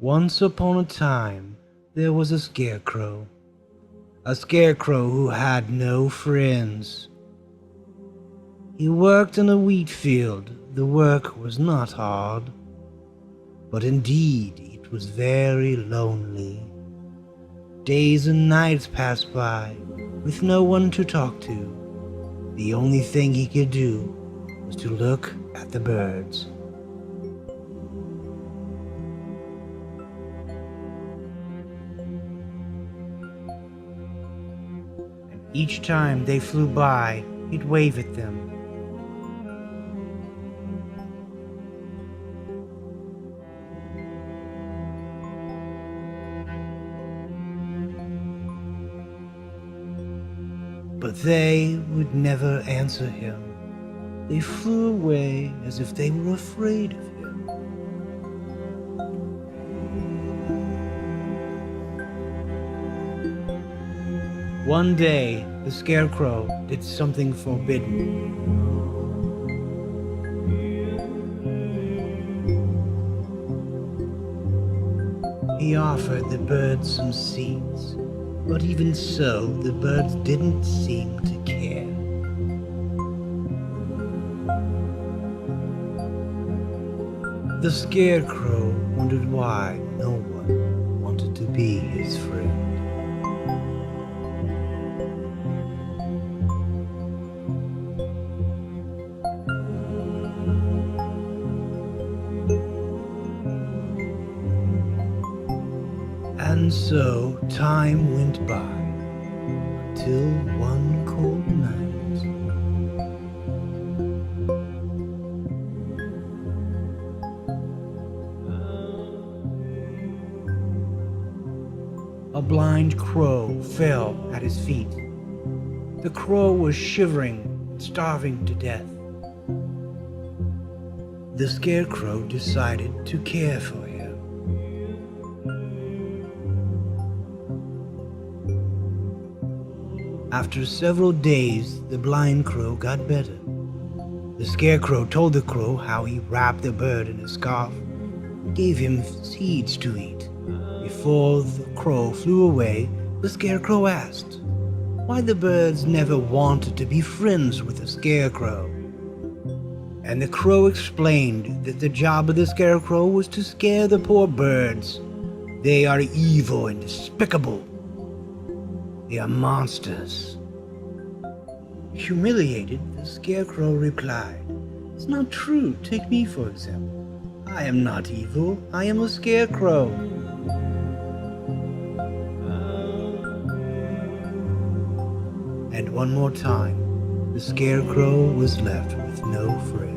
Once upon a time, there was a scarecrow. A scarecrow who had no friends. He worked in a wheat field. The work was not hard, but indeed it was very lonely. Days and nights passed by with no one to talk to. The only thing he could do was to look at the birds. And each time they flew by, he'd wave at them. But they would never answer him. They flew away as if they were afraid of him. One day, the Scarecrow did something forbidden. He offered the birds some seeds. But even so, the birds didn't seem to care. The Scarecrow wondered why no one wanted to be his friend. And so time went by until one cold night. A blind crow fell at his feet. The crow was shivering and starving to death. The Scarecrow decided to care for him. After several days, the blind crow got better. The Scarecrow told the crow how he wrapped the bird in a scarf and gave him seeds to eat. Before the crow flew away, the Scarecrow asked why the birds never wanted to be friends with the Scarecrow. And the crow explained that the job of the Scarecrow was to scare the poor birds. They are evil and despicable. They are monsters. Humiliated, the Scarecrow replied, "It's not true. Take me, for example. I am not evil. I am a Scarecrow." And one more time, the Scarecrow was left with no friends.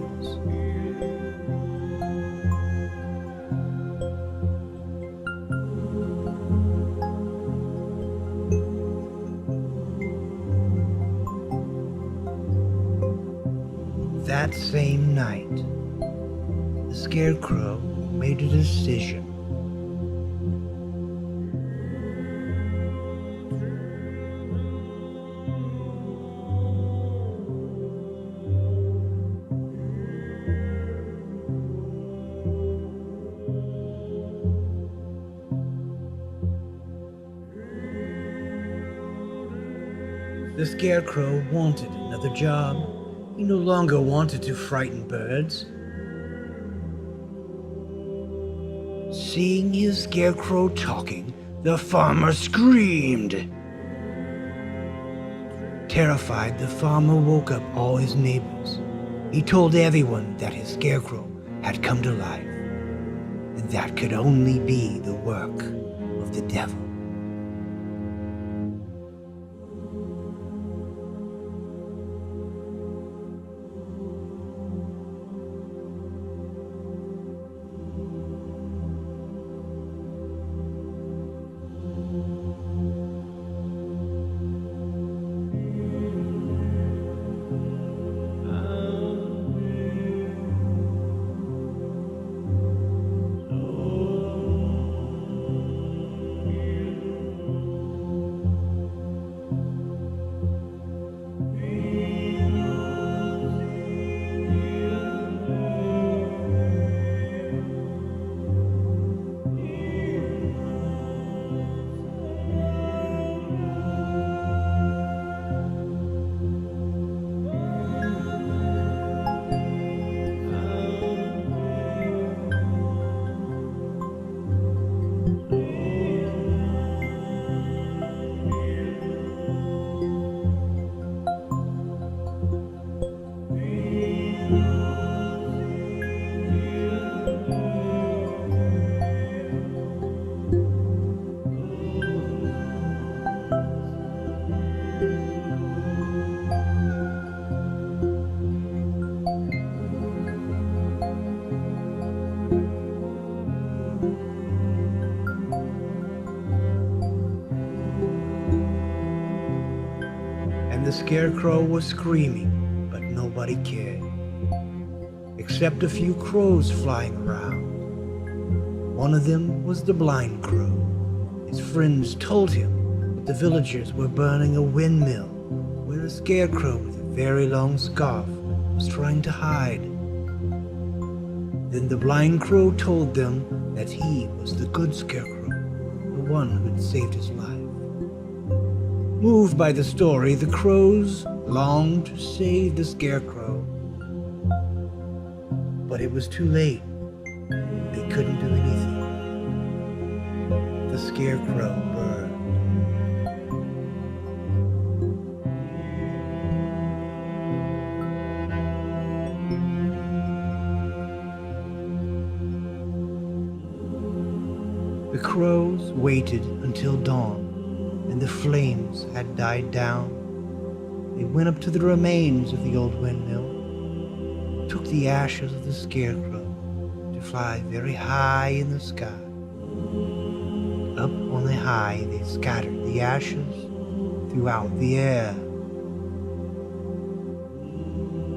That same night, the Scarecrow made a decision. The Scarecrow wanted another job. He no longer wanted to frighten birds. Seeing his Scarecrow talking, the farmer screamed. Terrified, the farmer woke up all his neighbors. He told everyone that his Scarecrow had come to life, and that could only be the work of the devil. and the Scarecrow was screaming, but nobody cared, except a few crows flying around. One of them was the blind crow. His friends told him that the villagers were burning a windmill where a Scarecrow with a very long scarf was trying to hide. Then the blind crow told them that he was the good Scarecrow, the one who had saved his life. Moved by the story, the crows longed to save the Scarecrow, but it was too late. They couldn't do anything. The Scarecrow burned. The crows waited until dawn, and the flames had died down. They went up to the remains of the old windmill, took the ashes of the Scarecrow to fly very high in the sky. Up on the high they scattered the ashes throughout the air.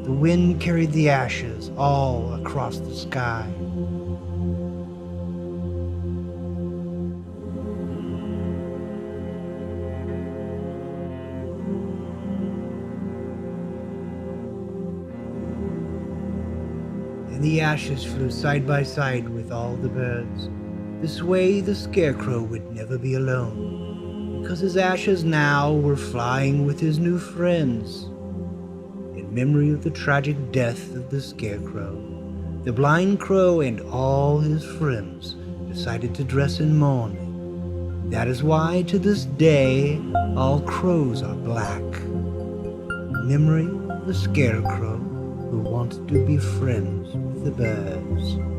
The wind carried the ashes all across the sky. And the ashes flew side by side with all the birds. This way the Scarecrow would never be alone, because his ashes now were flying with his new friends. In memory of the tragic death of the Scarecrow, the blind crow and all his friends decided to dress in mourning. That is why to this day all crows are black. In memory of the Scarecrow who wanted to be friends with the birds.